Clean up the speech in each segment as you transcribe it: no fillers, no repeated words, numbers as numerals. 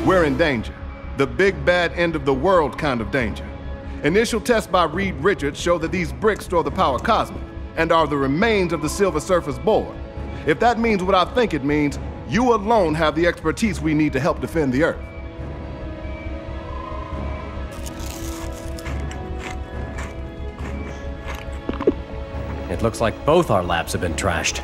We're in danger. The big bad end of the world kind of danger. Initial tests by Reed Richards show that these bricks store the power cosmic and are the remains of the Silver Surfer's board. If that means what I think it means, you alone have the expertise we need to help defend the Earth. It looks like both our labs have been trashed.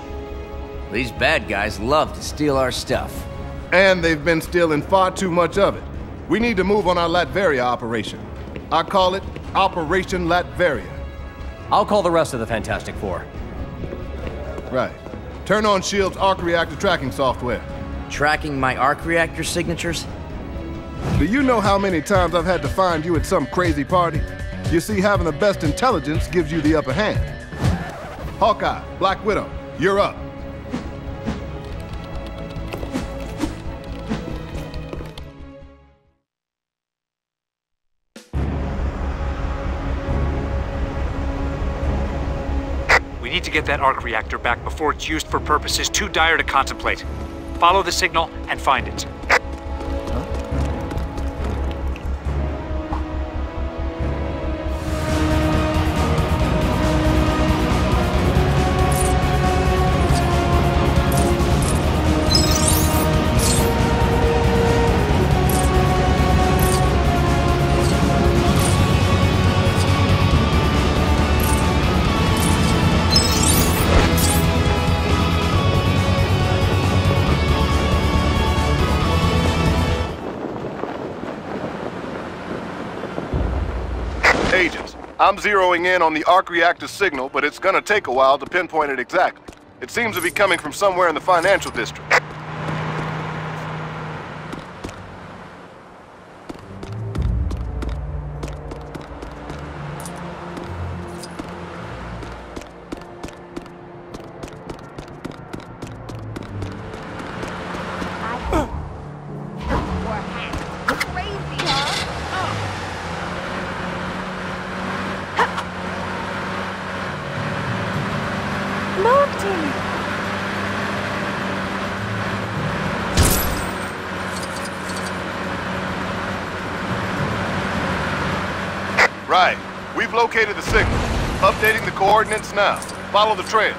These bad guys love to steal our stuff. And they've been stealing far too much of it. We need to move on our Latvaria operation. I call it Operation Latvaria. I'll call the rest of the Fantastic Four. Right. Turn on S.H.I.E.L.D.'s arc reactor tracking software. Tracking my arc reactor signatures? Do you know how many times I've had to find you at some crazy party? You see, having the best intelligence gives you the upper hand. Hawkeye, Black Widow, you're up. We need to get that arc reactor back before it's used for purposes too dire to contemplate. Follow the signal and find it. Agents, I'm zeroing in on the arc reactor signal, but it's gonna take a while to pinpoint it exactly. It seems to be coming from somewhere in the financial district. Right. We've located the signal. Updating the coordinates now. Follow the trail.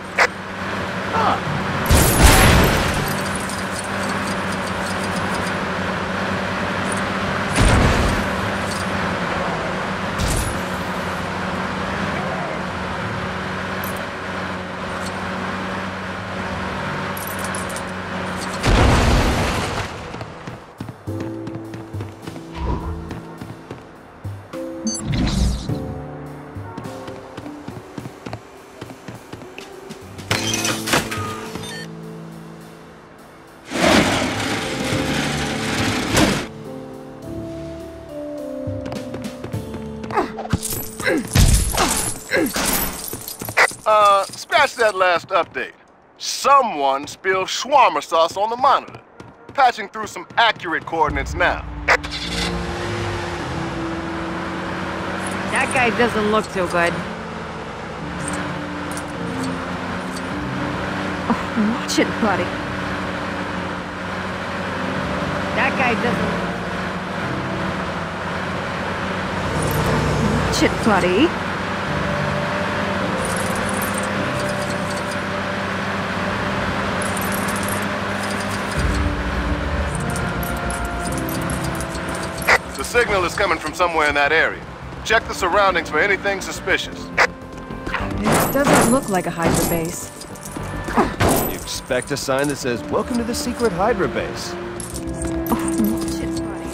Scratch that last update. Someone spilled shawarma sauce on the monitor. Patching through some accurate coordinates now. That guy doesn't look so good. Oh, watch it, buddy. That guy doesn't... Watch it, buddy. The signal is coming from somewhere in that area. Check the surroundings for anything suspicious. This doesn't look like a Hydra base. You expect a sign that says, "Welcome to the secret Hydra base." Watch it, buddy.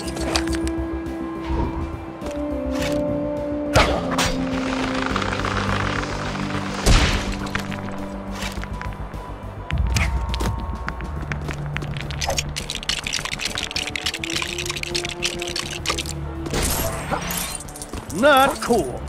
Not cool.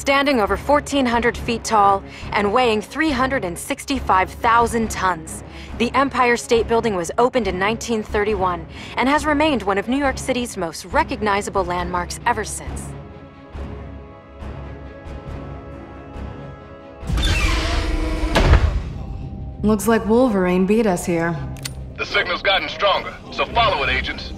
standing over 1,400 feet tall and weighing 365,000 tons. The Empire State Building was opened in 1931 and has remained one of New York City's most recognizable landmarks ever since. Looks like Wolverine beat us here. The signal's gotten stronger, so follow it, agents.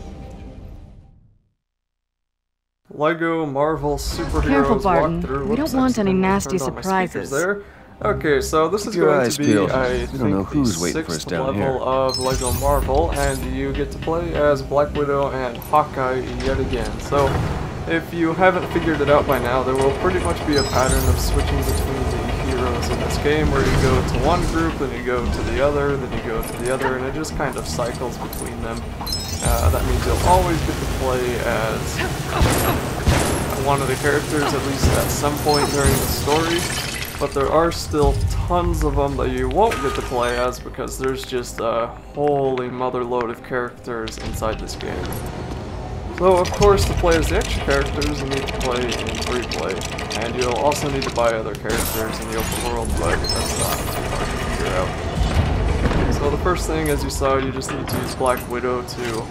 Lego Marvel Superheroes Careful, Barton. walkthrough. We don't want any nasty surprises. There. Okay, so this is going to be, I think, the 6th level of Lego Marvel, and you get to play as Black Widow and Hawkeye yet again. So, if you haven't figured it out by now, there will pretty much be a pattern of switching between the heroes in this game, where you go to one group, then you go to the other, then you go to the other, and it just kind of cycles between them. That means you'll always get to play as one of the characters, at least at some point during the story, but there are still tons of them that you won't get to play as because there's just a holy mother load of characters inside this game. So of course, to play as the extra characters, you need to play in free play, and you'll also need to buy other characters in the open world, but that's not too hard to figure out. So the first thing, as you saw, you just need to use Black Widow to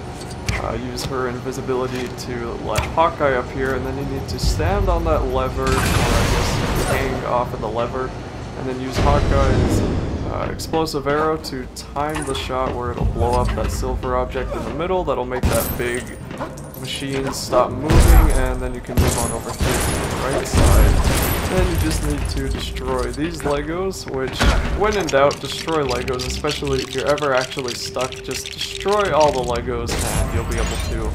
use her invisibility to let Hawkeye up here, and then you need to stand on that lever, or I guess hang off of the lever, and then use Hawkeye's explosive arrow to time the shot where it'll blow up that silver object in the middle. That'll make that big machine stop moving, and then you can move on over here to the right side. Then you just need to destroy these Legos, which, when in doubt, destroy Legos, especially if you're ever actually stuck. Just destroy all the Legos and you'll be able to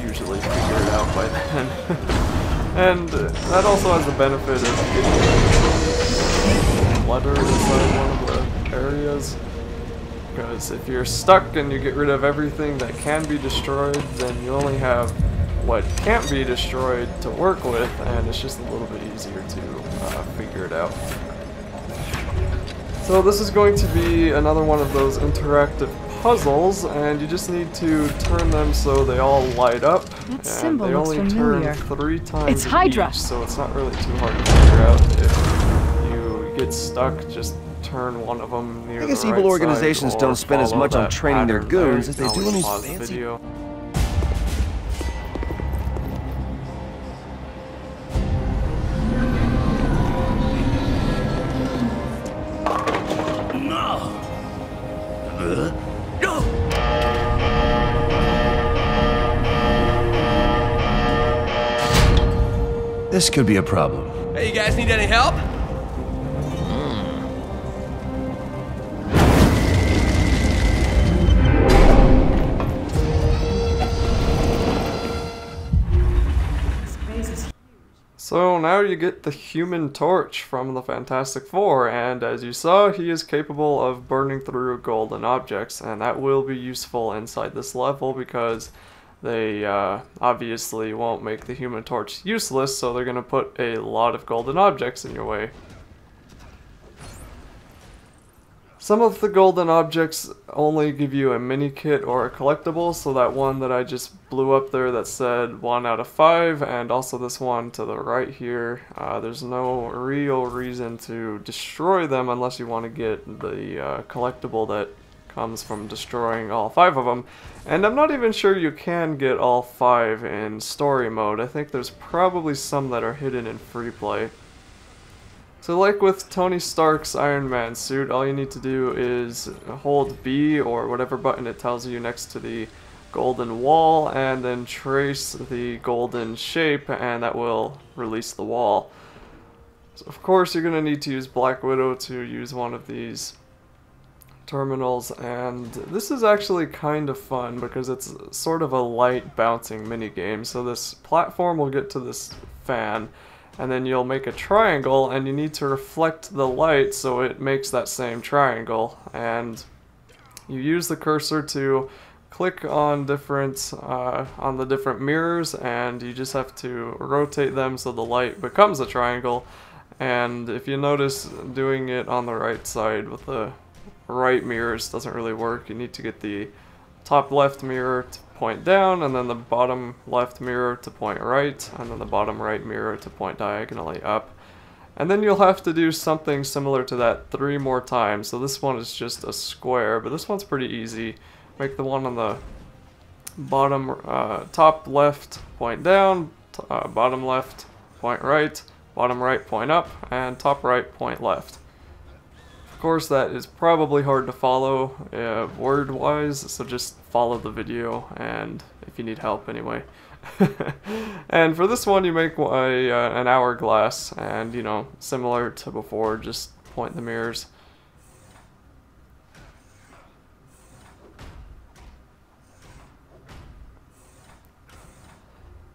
usually figure it out by then. And that also has the benefit of getting a letter inside one of the areas. Because if you're stuck and you get rid of everything that can be destroyed, then you only have what can't be destroyed to work with, and it's just a little bit easier to figure it out. So this is going to be another one of those interactive puzzles, and you just need to turn them so they all light up. That symbol they looks only familiar. turn 3 times It's Hydra. each, so it's not really too hard to figure out. If you get stuck, just turn one of them near the right side. I guess evil organizations or don't spend as follow much on that training their pattern there. goons as they You can do on always these pause the fancy... video. This could be a problem. Hey, you guys need any help? So now you get the Human Torch from the Fantastic Four, and as you saw, he is capable of burning through golden objects, and that will be useful inside this level because they obviously won't make the Human Torch useless, so they're going to put a lot of golden objects in your way. Some of the golden objects only give you a mini kit or a collectible, so that one that I just blew up there that said 1 out of 5, and also this one to the right here, there's no real reason to destroy them unless you want to get the collectible that comes from destroying all 5 of them. And I'm not even sure you can get all 5 in story mode. I think there's probably some that are hidden in free play. So like with Tony Stark's Iron Man suit, all you need to do is hold B or whatever button it tells you next to the golden wall, and then trace the golden shape, and that will release the wall. So of course you're going to need to use Black Widow to use one of these terminals, and this is actually kind of fun because it's sort of a light bouncing minigame. So this platform will get to this fan, and then you'll make a triangle, and you need to reflect the light so it makes that same triangle. And you use the cursor to click on the different mirrors, and you just have to rotate them so the light becomes a triangle. And if you notice, doing it on the right side with the right mirrors doesn't really work. You need to get the top left mirror to point down, and then the bottom left mirror to point right, and then the bottom right mirror to point diagonally up. And then you'll have to do something similar to that 3 more times. So this one is just a square, but this one's pretty easy. Make the one on the bottom, top left point down, bottom left point right, bottom right point up, and top right point left. Of course, that is probably hard to follow word-wise, so just follow the video, and if you need help anyway. And for this one, you make an hourglass, and you know, similar to before, just point the mirrors.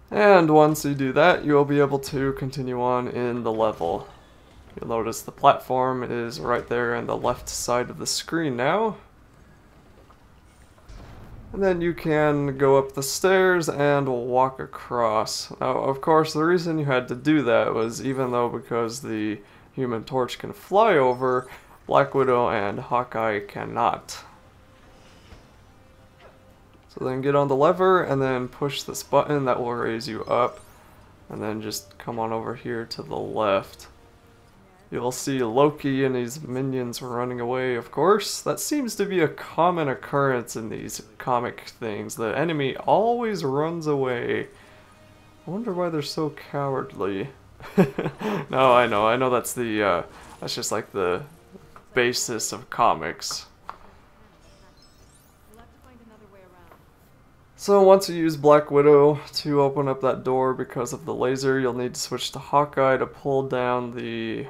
And once you do that, you'll be able to continue on in the level. You'll notice the platform is right there on the left side of the screen now. And then you can go up the stairs and walk across. Now, of course, the reason you had to do that was even though because the Human Torch can fly over, Black Widow and Hawkeye cannot. So then get on the lever and then push this button that will raise you up. And then just come on over here to the left. You'll see Loki and his minions running away, of course. That seems to be a common occurrence in these comic things. The enemy always runs away. I wonder why they're so cowardly. No, I know that's the, that's just like the basis of comics. So once you use Black Widow to open up that door because of the laser, you'll need to switch to Hawkeye to pull down the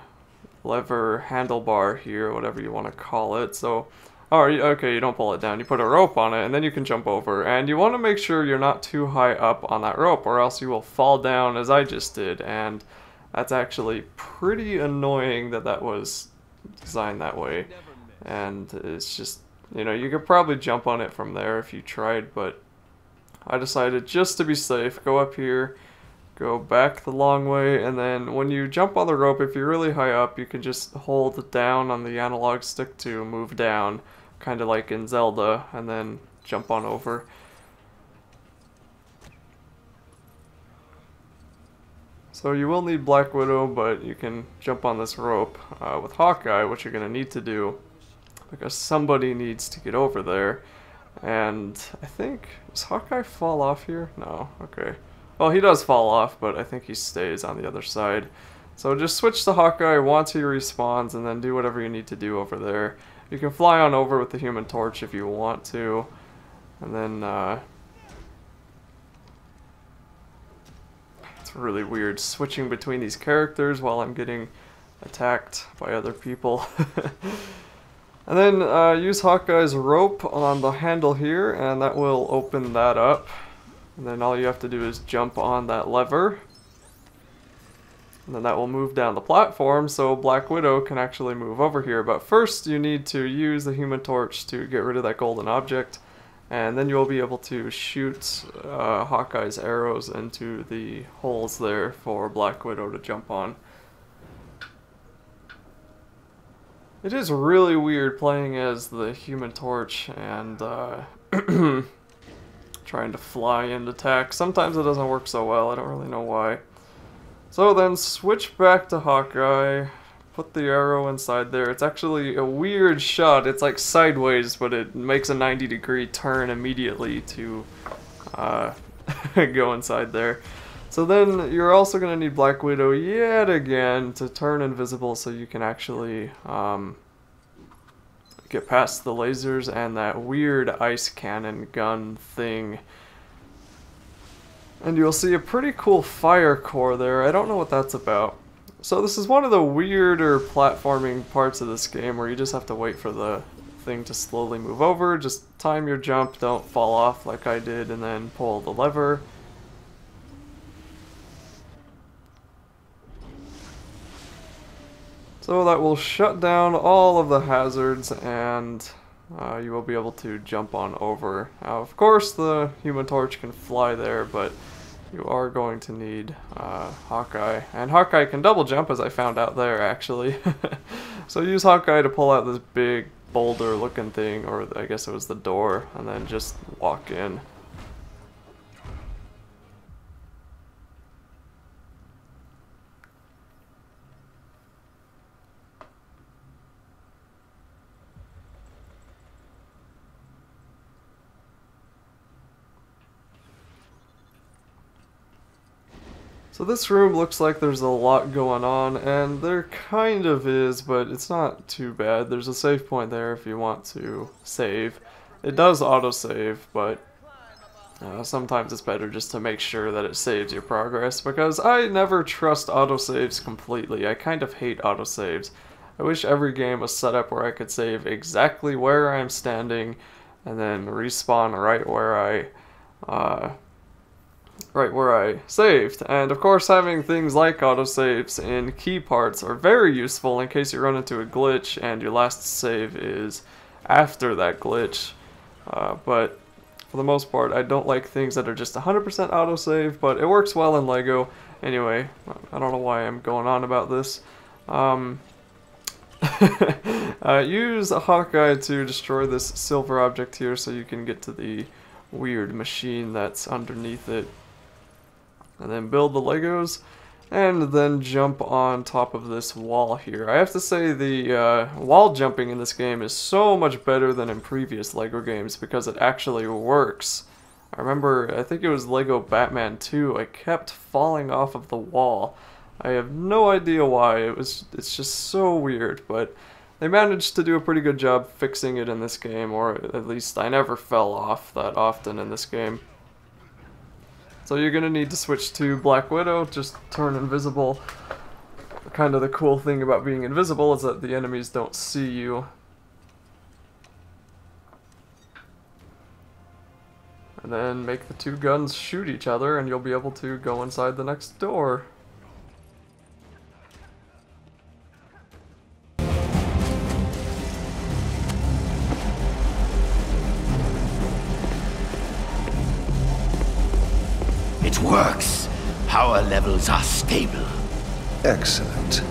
lever handlebar here, whatever you want to call it. So, okay, you don't pull it down, you put a rope on it, and then you can jump over. And you want to make sure you're not too high up on that rope, or else you will fall down as I just did. And that's actually pretty annoying that that was designed that way. And it's just, you know, you could probably jump on it from there if you tried, but I decided just to be safe, go up here, go back the long way, and then when you jump on the rope, if you're really high up, you can just hold down on the analog stick to move down, kind of like in Zelda, and then jump on over. So you will need Black Widow, but you can jump on this rope with Hawkeye, which you're going to need to do, because somebody needs to get over there. And I think, does Hawkeye fall off here? No, okay. Well, he does fall off, but I think he stays on the other side. So just switch to Hawkeye once he respawns, and then do whatever you need to do over there. You can fly on over with the Human Torch if you want to. And then, it's really weird switching between these characters while I'm getting attacked by other people. And then use Hawkeye's rope on the handle here, and that will open that up. And then all you have to do is jump on that lever. And then that will move down the platform, so Black Widow can actually move over here. But first you need to use the Human Torch to get rid of that golden object. And then you'll be able to shoot Hawkeye's arrows into the holes there for Black Widow to jump on. It is really weird playing as the Human Torch and trying to fly and attack. Sometimes it doesn't work so well, I don't really know why. So then switch back to Hawkeye, put the arrow inside there. It's actually a weird shot, it's like sideways, but it makes a 90-degree turn immediately to go inside there. So then you're also going to need Black Widow yet again to turn invisible so you can actually get past the lasers and that weird ice cannon gun thing. And you'll see a pretty cool fire core there. I don't know what that's about. So this is one of the weirder platforming parts of this game where you just have to wait for the thing to slowly move over. Just time your jump, don't fall off like I did, and then pull the lever. So that will shut down all of the hazards, and you will be able to jump on over. Now, of course, the Human Torch can fly there, but you are going to need Hawkeye. And Hawkeye can double jump, as I found out there, actually. So use Hawkeye to pull out this big boulder-looking thing, or I guess it was the door, and then just walk in. So this room looks like there's a lot going on, and there kind of is, but it's not too bad. There's a save point there if you want to save. It does autosave, but sometimes it's better just to make sure that it saves your progress, because I never trust autosaves completely. I kind of hate autosaves. I wish every game was set up where I could save exactly where I'm standing, and then respawn right where I saved. And of course, having things like autosaves in key parts are very useful in case you run into a glitch and your last save is after that glitch. But for the most part, I don't like things that are just 100% autosave, but it works well in LEGO. Anyway, I don't know why I'm going on about this. Use a Hawkeye to destroy this silver object here so you can get to the weird machine that's underneath it. And then build the Legos, and then jump on top of this wall here. I have to say the wall jumping in this game is so much better than in previous LEGO games because it actually works. I remember, I think it was LEGO Batman 2, I kept falling off of the wall. I have no idea why, it's just so weird, but they managed to do a pretty good job fixing it in this game, or at least I never fell off that often in this game. So you're gonna need to switch to Black Widow, just turn invisible. Kind of the cool thing about being invisible is that the enemies don't see you. And then make the two guns shoot each other and you'll be able to go inside the next door. It works. Power levels are stable. Excellent.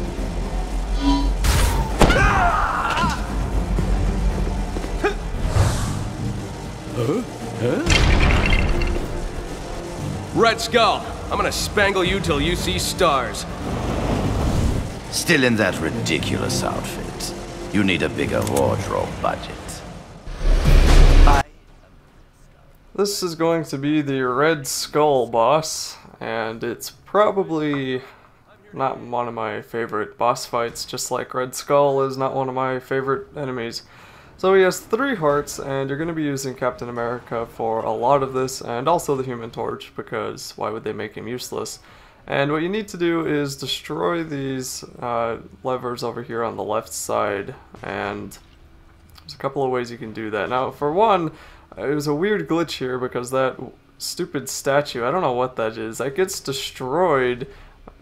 Red Skull, I'm gonna spangle you till you see stars. Still in that ridiculous outfit. You need a bigger wardrobe budget. This is going to be the Red Skull boss, and it's probably not one of my favorite boss fights, just like Red Skull is not one of my favorite enemies. So he has 3 hearts, and you're going to be using Captain America for a lot of this, and also the Human Torch, because why would they make him useless? And what you need to do is destroy these levers over here on the left side, and there's a couple of ways you can do that. Now, for one, there's a weird glitch here because that stupid statue, I don't know what that is, that gets destroyed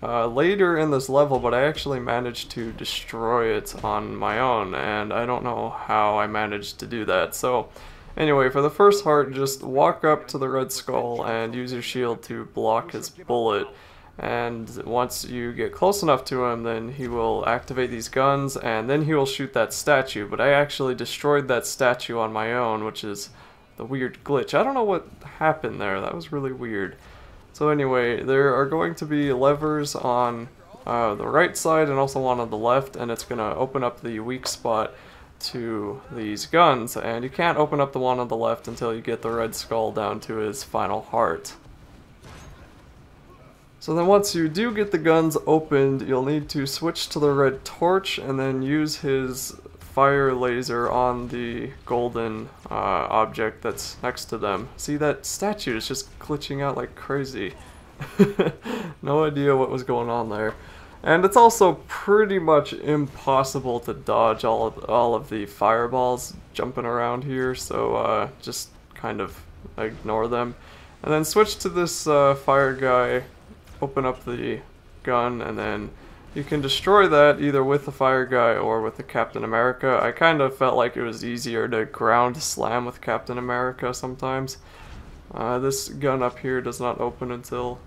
later in this level, but I actually managed to destroy it on my own, and I don't know how I managed to do that. So anyway, for the first heart, just walk up to the Red Skull and use your shield to block his bullet. And once you get close enough to him, then he will activate these guns, and then he will shoot that statue. But I actually destroyed that statue on my own, which is the weird glitch. I don't know what happened there. That was really weird. So anyway, there are going to be levers on the right side and also one on the left, and it's going to open up the weak spot to these guns. And you can't open up the one on the left until you get the Red Skull down to his final heart. So then once you do get the guns opened, you'll need to switch to the Red Torch and then use his fire laser on the golden object that's next to them. See, that statue is just glitching out like crazy. No idea what was going on there. And it's also pretty much impossible to dodge all of the fireballs jumping around here, so just kind of ignore them. And then switch to this fire guy, open up the gun, and then you can destroy that either with the fire guy or with the Captain America. I kind of felt like it was easier to ground slam with Captain America sometimes. This gun up here does not open until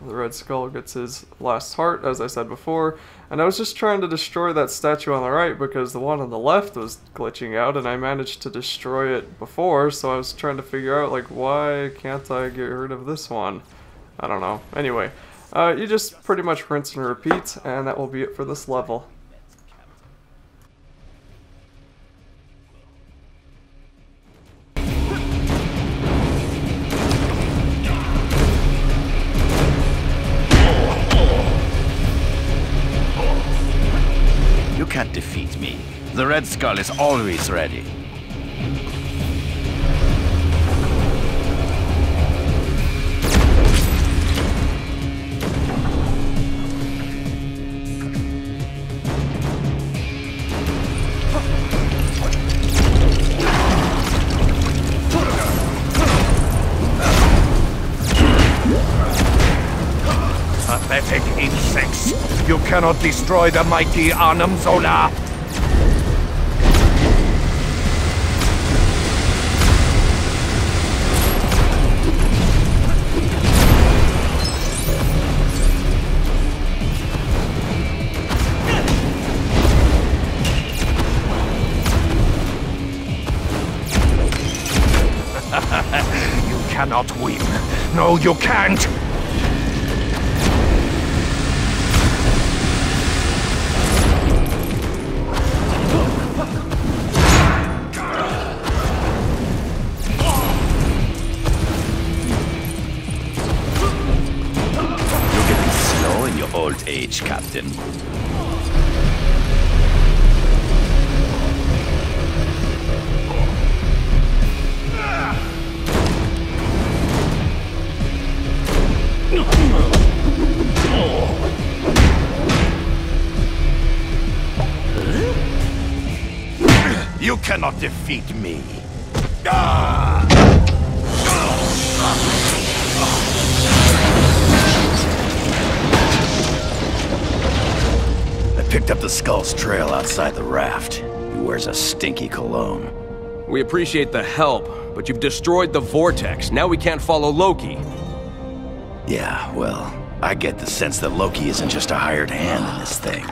the Red Skull gets his last heart, as I said before. And I was just trying to destroy that statue on the right because the one on the left was glitching out, and I managed to destroy it before, so I was trying to figure out, like, why can't I get rid of this one? I don't know. Anyway, you just pretty much rinse and repeat, and that will be it for this level. The Red Skull is always ready. Pathetic insects! You cannot destroy the mighty Arnhem Zola! You cannot win. No, you can't! Old age, Captain. You cannot defeat me. Picked up the Skull's trail outside the raft. He wears a stinky cologne. We appreciate the help, but you've destroyed the vortex. Now we can't follow Loki. Yeah, well, I get the sense that Loki isn't just a hired hand in this thing.